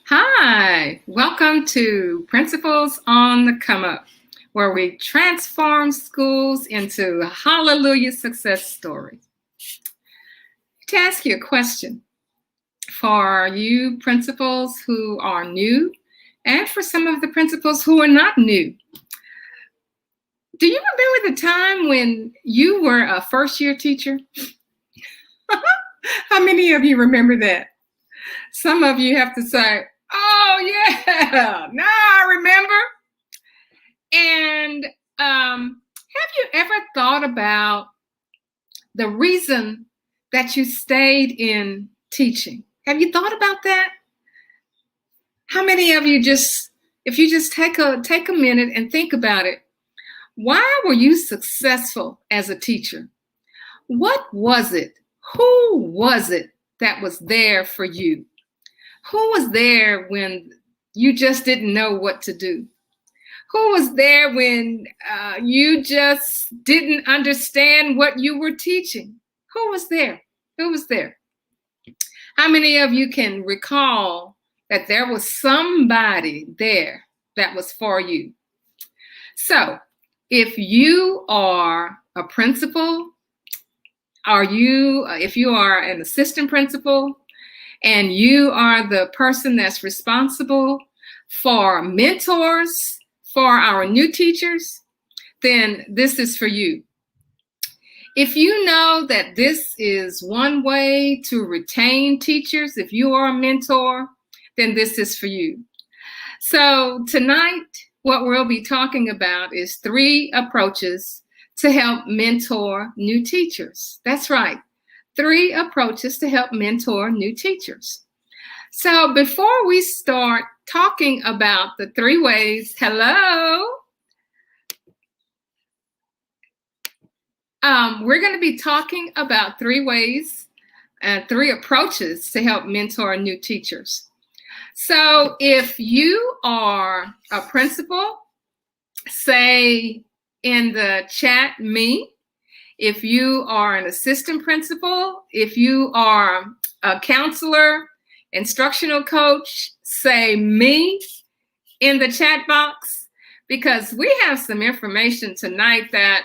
Hi, welcome to Principals on the Come Up, where we transform schools into hallelujah success stories. To ask you a question for you principals who are new and for some of the principals who are not new. Do you remember the time when you were a first-year teacher? How many of you remember that? Some of you have to say, oh yeah, now I remember. And have you ever thought about the reason that you stayed in teaching? Have you thought about that? How many of you if you just take a minute and think about it, why were you successful as a teacher? What was it? Who was it that was there for you? Who was there when you just didn't know what to do? Who was there when you just didn't understand what you were teaching? Who was there? Who was there? How many of you can recall that there was somebody there that was for you? So, if you are a principal, if you are an assistant principal, and you are the person that's responsible for mentors for our new teachers, then this is for you. If you know that this is one way to retain teachers, if you are a mentor, then this is for you. So tonight, what we'll be talking about is 3 approaches to help mentor new teachers. That's right, 3 approaches to help mentor new teachers. So before we start talking about the 3 ways, we're going to be talking about 3 ways, 3 approaches to help mentor new teachers. So if you are a principal, say in the chat, me. If you are an assistant principal, if you are a counselor, instructional coach, say me in the chat box, because we have some information tonight that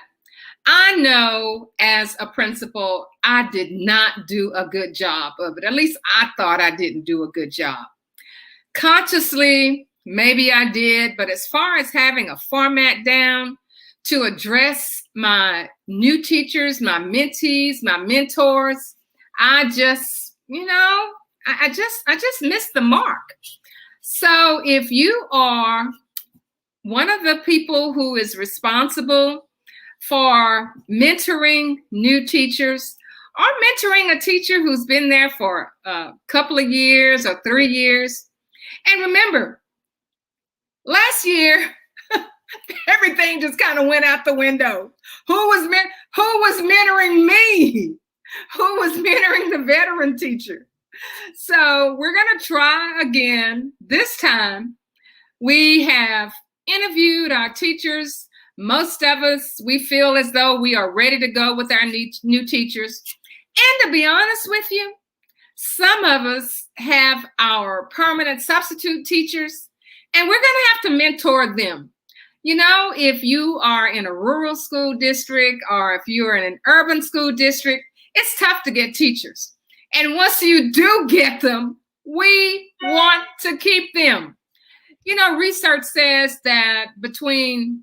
I know as a principal, I did not do a good job of it. At least I thought I didn't do a good job. Consciously, maybe I did, but as far as having a format down to address my new teachers, my mentees, my mentors, I just missed the mark. So if you are one of the people who is responsible for mentoring new teachers or mentoring a teacher who's been there for a couple of years or 3 years, and remember, last year, everything just kind of went out the window. Who was mentoring me? Who was mentoring the veteran teacher? So we're going to try again. This time, we have interviewed our teachers. Most of us, we feel as though we are ready to go with our new teachers. And to be honest with you, some of us have our permanent substitute teachers, and we're going to have to mentor them. You know, if you are in a rural school district or if you're in an urban school district, it's tough to get teachers. And once you do get them, we want to keep them. You know, research says that between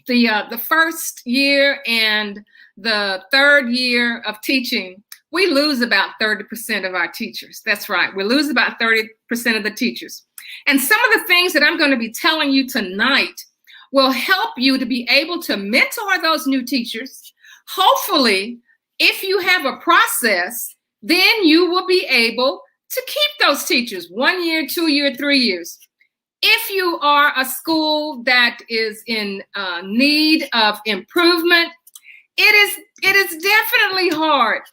the first year and the 3rd year of teaching, we lose about 30% of our teachers. That's right. We lose about 30% of the teachers. And some of the things that I'm going to be telling you tonight will help you to be able to mentor those new teachers. Hopefully, if you have a process, then you will be able to keep those teachers 1 year, 2 year, 3 years. If you are a school that is in need of improvement, it is definitely hard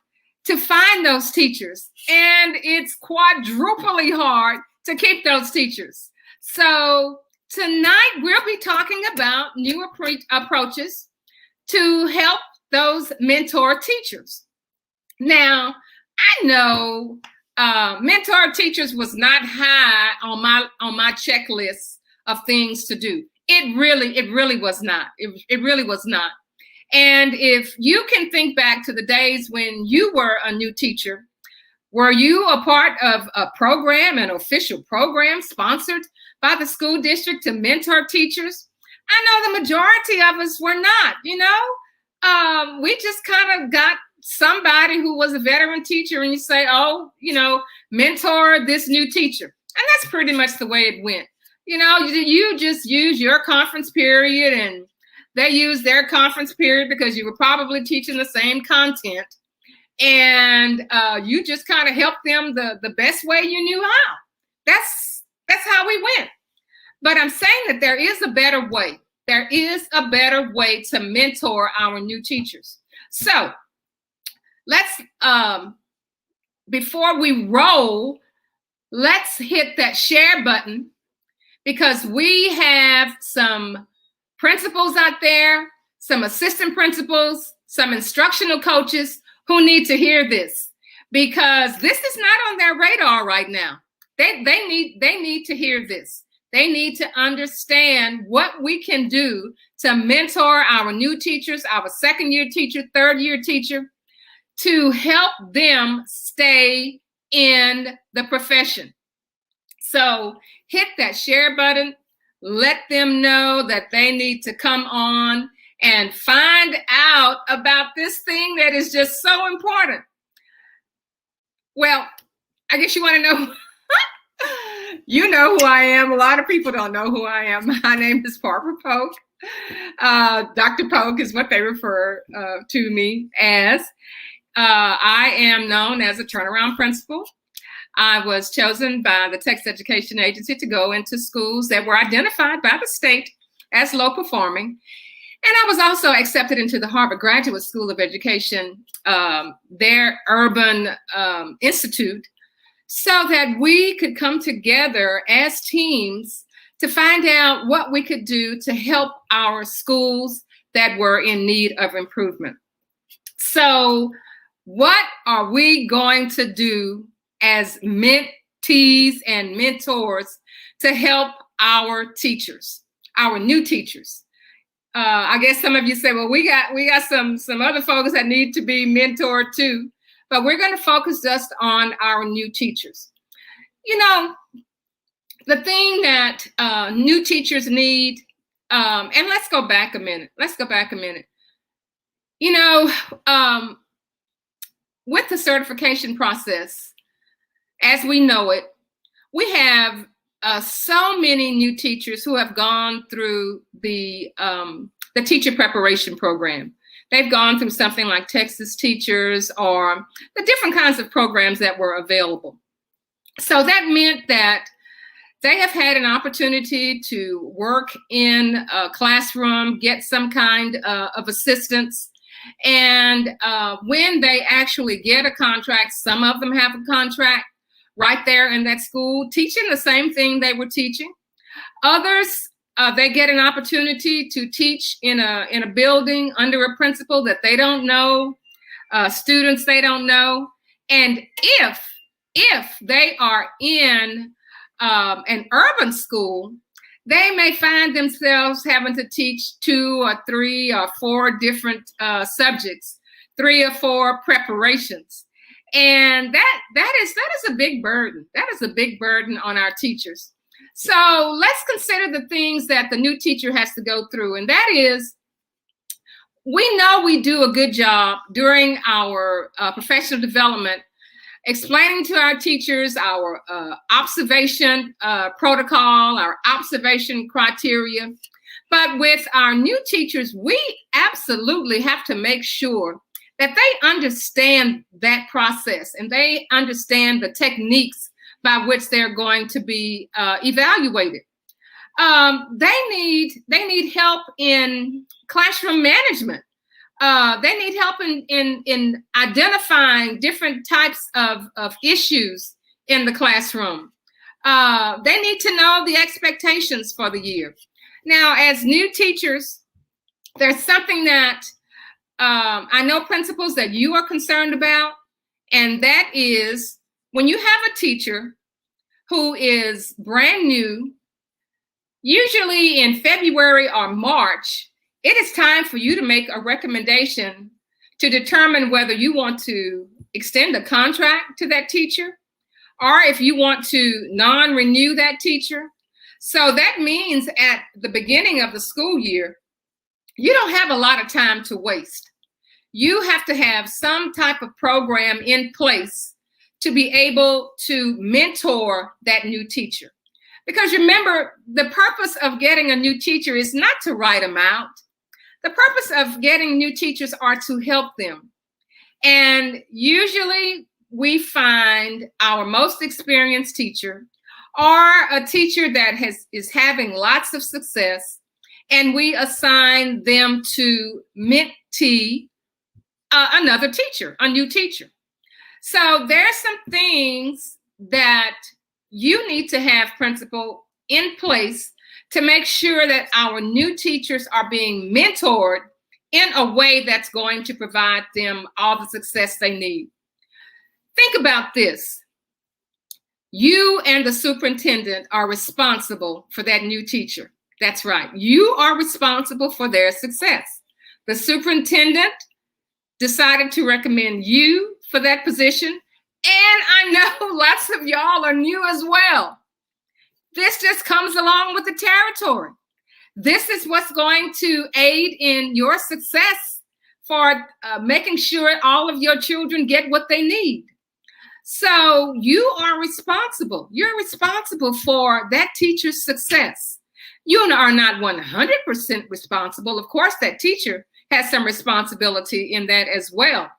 to find those teachers, and it's quadruply hard to keep those teachers. So tonight we'll be talking about new approaches to help those mentor teachers. Now, I know mentor teachers was not high on my checklist of things to do. It really was not. It really was not. And if you can think back to the days when you were a new teacher, were you a part of a program, an official program sponsored by the school district to mentor teachers? I know the majority of us were not, we just kind of got somebody who was a veteran teacher and you say, oh, mentor this new teacher. And that's pretty much the way it went. You just use your conference period and they use their conference period because you were probably teaching the same content. And you just kind of helped them the best way you knew how. That's how we went. But I'm saying that there is a better way. There is a better way to mentor our new teachers. So let's, before we roll, let's hit that share button because we have some principals out there, some assistant principals, some instructional coaches who need to hear this because this is not on their radar right now. They need to hear this. They need to understand what we can do to mentor our new teachers, our second-year teacher, third-year teacher, to help them stay in the profession. So hit that share button. Let them know that they need to come on and find out about this thing that is just so important. Well, I guess you want to know. You know who I am. A lot of people don't know who I am. My name is Barbara Polk. Dr. Polk is what they refer to me as. I am known as a turnaround principal. I was chosen by the Texas Education Agency to go into schools that were identified by the state as low performing. And I was also accepted into the Harvard Graduate School of Education, their urban institute, so that we could come together as teams to find out what we could do to help our schools that were in need of improvement. So what are we going to do as mentees and mentors to help our teachers, our new teachers? I guess some of you say, well, we got some other folks that need to be mentored too, but we're going to focus just on our new teachers. The thing that new teachers need, and let's go back a minute. With the certification process, as we know it, we have so many new teachers who have gone through the teacher preparation program. They've gone through something like Texas Teachers or the different kinds of programs that were available. So that meant that they have had an opportunity to work in a classroom, get some kind of assistance. And when they actually get a contract, some of them have a contract right there in that school, teaching the same thing they were teaching. Others, they get an opportunity to teach in a building under a principal that they don't know, students they don't know. And if they are in an urban school, they may find themselves having to teach 2 or 3 or 4 different subjects, 3 or 4 preparations. And that is a big burden. That is a big burden on our teachers. So let's consider the things that the new teacher has to go through. And that is, we know we do a good job during our professional development explaining to our teachers our observation protocol, our observation criteria. But with our new teachers, we absolutely have to make sure that they understand that process and they understand the techniques by which they're going to be evaluated. They need help in classroom management. They need help in identifying different types of issues in the classroom. They need to know the expectations for the year. Now, as new teachers, there's something that I know principals that you are concerned about, and that is when you have a teacher who is brand new, usually in February or March, it is time for you to make a recommendation to determine whether you want to extend a contract to that teacher or if you want to non-renew that teacher. So that means at the beginning of the school year, you don't have a lot of time to waste. You have to have some type of program in place to be able to mentor that new teacher. Because remember, the purpose of getting a new teacher is not to write them out. The purpose of getting new teachers are to help them. And usually we find our most experienced teacher or a teacher that is having lots of success, and we assign them to mentee another teacher, a new teacher. So there's some things that you need to have, principal, in place to make sure that our new teachers are being mentored in a way that's going to provide them all the success they need. Think about this. You and the superintendent are responsible for that new teacher. That's right. You are responsible for their success. The superintendent decided to recommend you for that position. And I know lots of y'all are new as well. This just comes along with the territory. This is what's going to aid in your success for making sure all of your children get what they need. So you are responsible. You're responsible for that teacher's success. You are not 100% responsible. Of course, that teacher has some responsibility in that as well.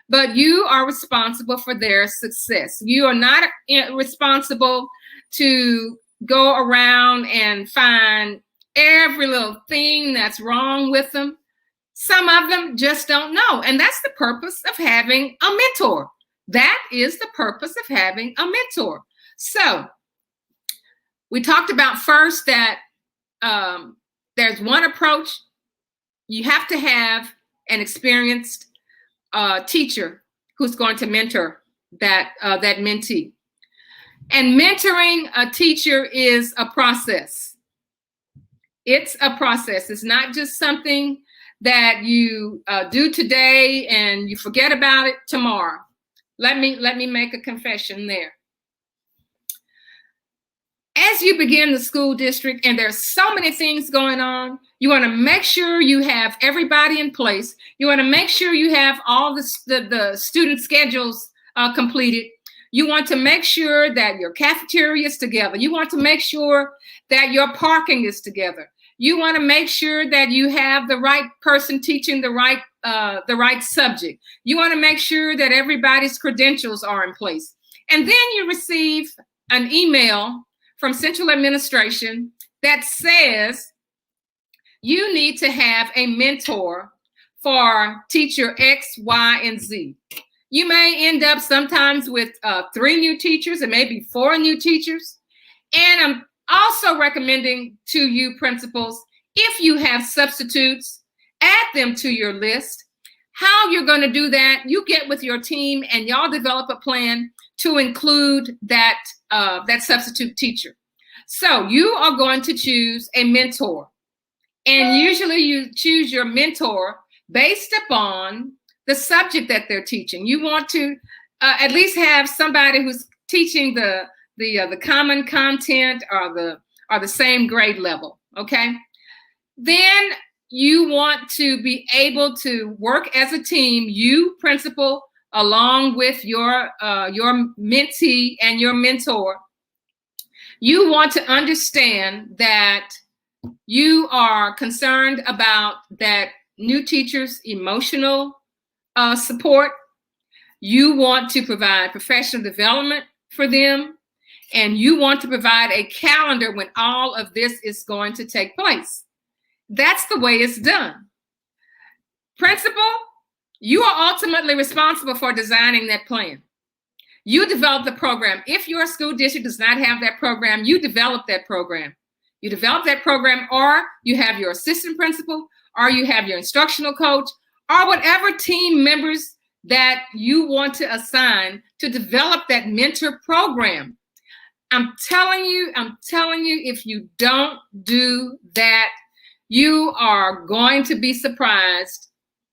But you are responsible for their success. You are not responsible to go around and find every little thing that's wrong with them. Some of them just don't know. And that's the purpose of having a mentor. That is the purpose of having a mentor. So we talked about first that there's one approach. You have to have an experienced teacher who's going to mentor that mentee. And mentoring a teacher is a process. It's a process. It's not just something that you do today and you forget about it tomorrow. Let me make a confession there. As you begin the school district, and there's so many things going on, you want to make sure you have everybody in place. You want to make sure you have all the student schedules completed. You want to make sure that your cafeteria is together. You want to make sure that your parking is together. You want to make sure that you have the right person teaching the right subject. You want to make sure that everybody's credentials are in place. And then you receive an email from central administration that says you need to have a mentor for teacher X, Y, and Z. You may end up sometimes with 3 new teachers and maybe 4 new teachers. And I'm also recommending to you, principals, if you have substitutes, add them to your list. How you're going to do that, you get with your team and y'all develop a plan to include that substitute teacher. So you are going to choose a mentor. And usually you choose your mentor based upon the subject that they're teaching. You want to at least have somebody who's teaching the common content or the same grade level, okay? Then you want to be able to work as a team, you, principal, along with your mentee and your mentor. You want to understand that you are concerned about that new teacher's emotional support. You want to provide professional development for them, and you want to provide a calendar when all of this is going to take place. That's the way it's done. Principal, you are ultimately responsible for designing that plan. You develop the program. If your school district does not have that program, you develop that program. You develop that program, or you have your assistant principal, or you have your instructional coach, or whatever team members that you want to assign to develop that mentor program. I'm telling you, if you don't do that, you are going to be surprised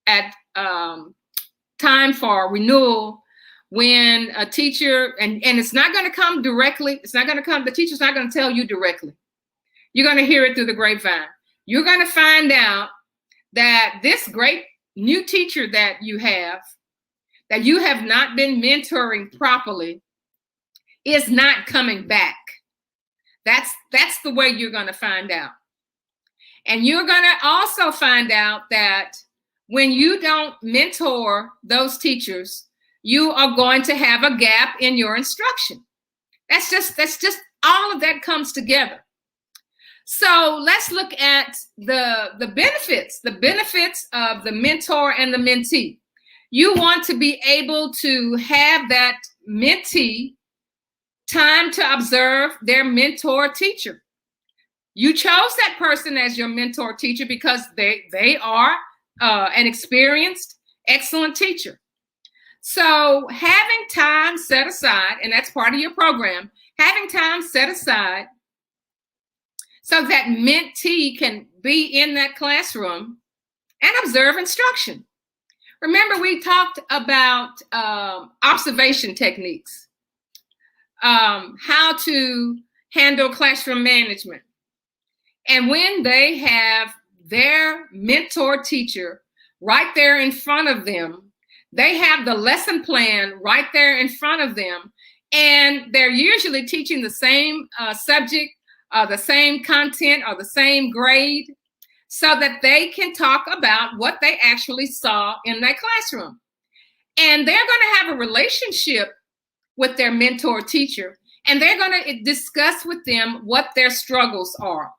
at time for renewal when a teacher, and it's not going to come directly. It's not going to come, the teacher's not going to tell you directly. You're going to hear it through the grapevine. You're going to find out that this great new teacher that you have not been mentoring properly, is not coming back. That's the way you're going to find out. And you're going to also find out that when you don't mentor those teachers, you are going to have a gap in your instruction. That's just all of that comes together. So let's look at the benefits of the mentor and the mentee. You want to be able to have that mentee time to observe their mentor teacher. You chose that person as your mentor teacher because they are an experienced, excellent teacher. So having time set aside, and that's part of your program, having time set aside so that mentee can be in that classroom and observe instruction. Remember, we talked about observation techniques, how to handle classroom management. And when they have their mentor teacher right there in front of them, they have the lesson plan right there in front of them, and they're usually teaching the same subject, the same content, or the same grade, so that they can talk about what they actually saw in that classroom. And they're going to have a relationship with their mentor teacher, and they're going to discuss with them what their struggles are.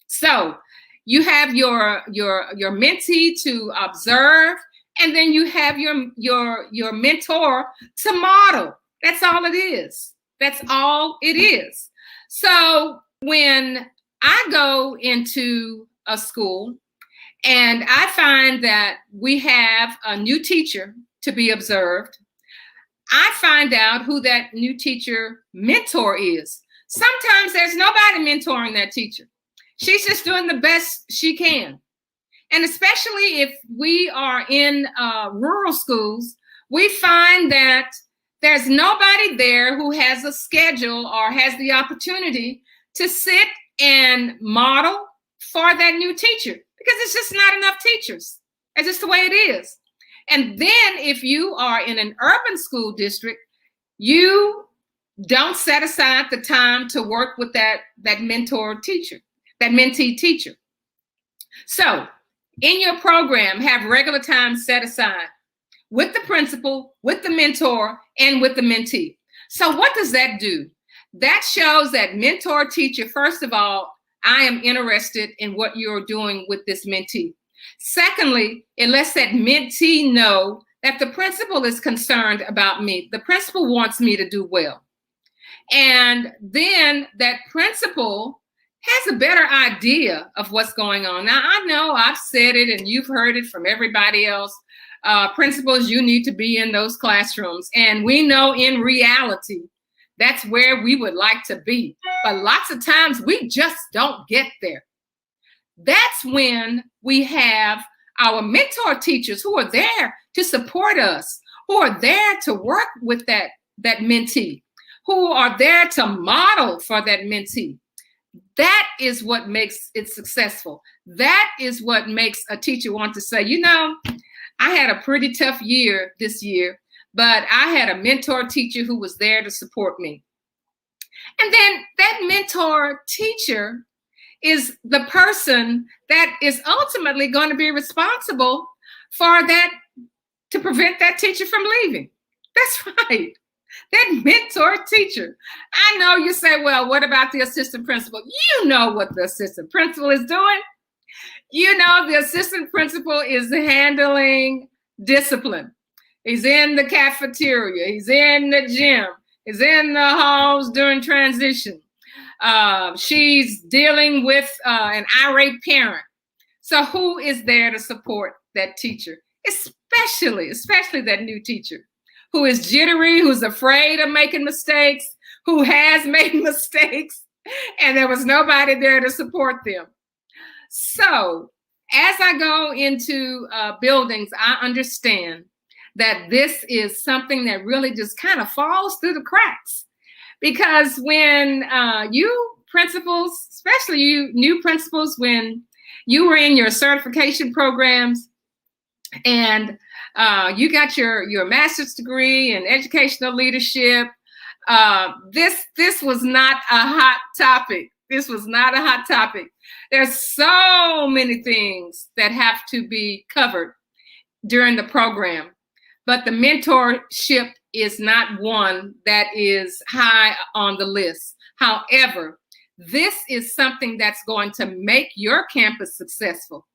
So you have your mentee to observe, and then you have your mentor to model. That's all it is. That's all it is. So when I go into a school and I find that we have a new teacher to be observed, I find out who that new teacher mentor is. Sometimes there's nobody mentoring that teacher. She's just doing the best she can. And especially if we are in rural schools, we find that there's nobody there who has a schedule or has the opportunity to sit and model for that new teacher, because it's just not enough teachers. It's just the way it is. And then if you are in an urban school district, you don't set aside the time to work with that mentor teacher, that mentee teacher. So in your program, have regular time set aside with the principal, with the mentor, and with the mentee. So what does that do? That shows that mentor teacher, first of all, I am interested in what you're doing with this mentee. Secondly, it lets that mentee know that the principal is concerned about me. The principal wants me to do well. And then that principal has a better idea of what's going on. Now, I know I've said it and you've heard it from everybody else. Principals, you need to be in those classrooms. And we know in reality, that's where we would like to be. But lots of times we just don't get there. That's when we have our mentor teachers who are there to support us, who are there to work with that mentee, who are there to model for that mentee. That is what makes it successful. That is what makes a teacher want to say, you know, I had a pretty tough year this year, but I had a mentor teacher who was there to support me. And then that mentor teacher is the person that is ultimately going to be responsible for that, to prevent that teacher from leaving. That's right. That mentor teacher. I know you say, well, what about the assistant principal? You know what the assistant principal is doing. You know, the assistant principal is handling discipline. He's in the cafeteria. He's in the gym. He's in the halls during transition. She's dealing with an irate parent. So who is there to support that teacher? It's especially that new teacher who is jittery, who's afraid of making mistakes, who has made mistakes, and there was nobody there to support them. So as I go into buildings, I understand that this is something that really just kind of falls through the cracks. Because when you principals, especially you new principals, when you were in your certification programs and you got your master's degree in educational leadership, this was not a hot topic. This was not a hot topic. There's so many things that have to be covered during the program, but the mentorship is not one that is high on the list. However, this is something that's going to make your campus successful.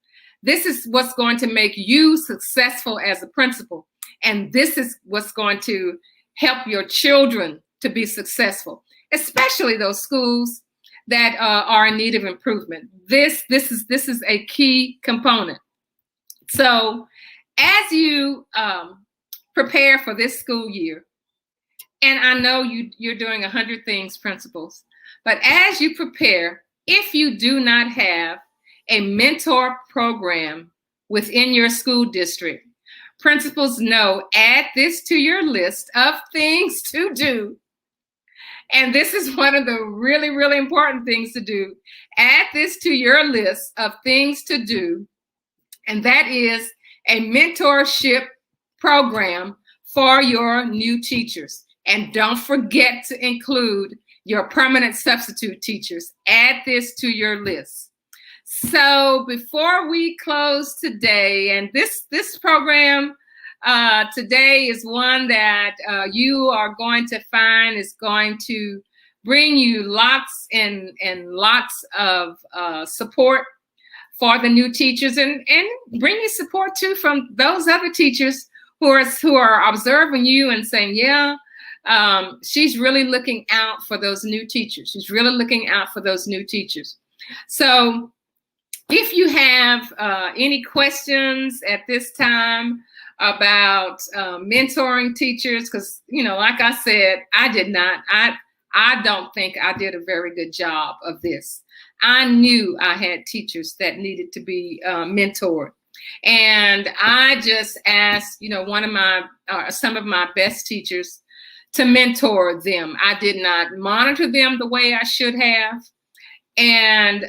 This is what's going to make you successful as a principal. And this is what's going to help your children to be successful, especially those schools that are in need of improvement. This is a key component. So as you prepare for this school year, and I know you're doing 100 things, principals, but as you prepare, if you do not have a mentor program within your school district, principals know, add this to your list of things to do. And this is one of the really, really important things to do. Add this to your list of things to do. And that is a mentorship program for your new teachers. And don't forget to include your permanent substitute teachers. Add this to your list. So before we close today, and this program today is one that you are going to find is going to bring you lots and lots of support for the new teachers, and bring you support too from those other teachers who are observing you and saying, yeah, she's really looking out for those new teachers. She's really looking out for those new teachers. So if you have any questions at this time about mentoring teachers, because, like I said, I don't think I did a very good job of this. I knew I had teachers that needed to be mentored. And I just asked, some of my best teachers to mentor them. I did not monitor them the way I should have. And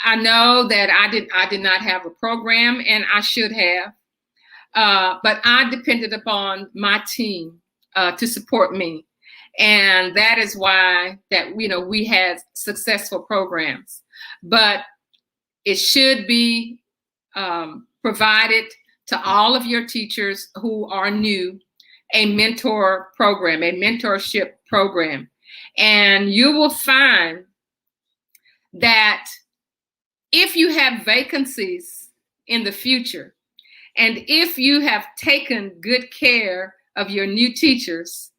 I know that I did not have a program, and I should have. But I depended upon my team to support me. And that is why we had successful programs. But it should be provided to all of your teachers who are new, a mentor program, a mentorship program. And you will find that if you have vacancies in the future, and if you have taken good care of your new teachers,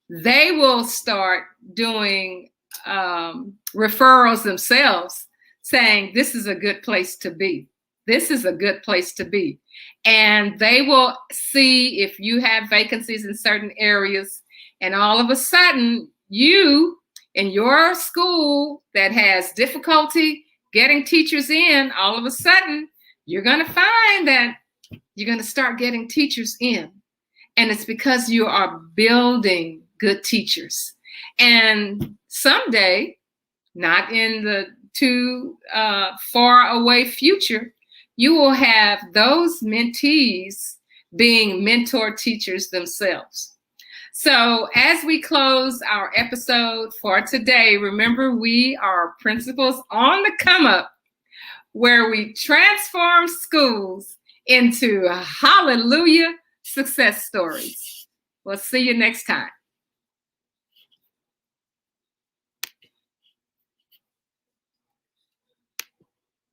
they will start doing referrals themselves, saying, this is a good place to be. This is a good place to be. And they will see if you have vacancies in certain areas, and all of a sudden, you in your school that has difficulty getting teachers in, all of a sudden, you're going to find that you're going to start getting teachers in. And it's because you are building good teachers. And someday, not in the too far away future, you will have those mentees being mentor teachers themselves. So as we close our episode for today, remember, we are principals on the come up, where we transform schools into hallelujah success stories. We'll see you next time.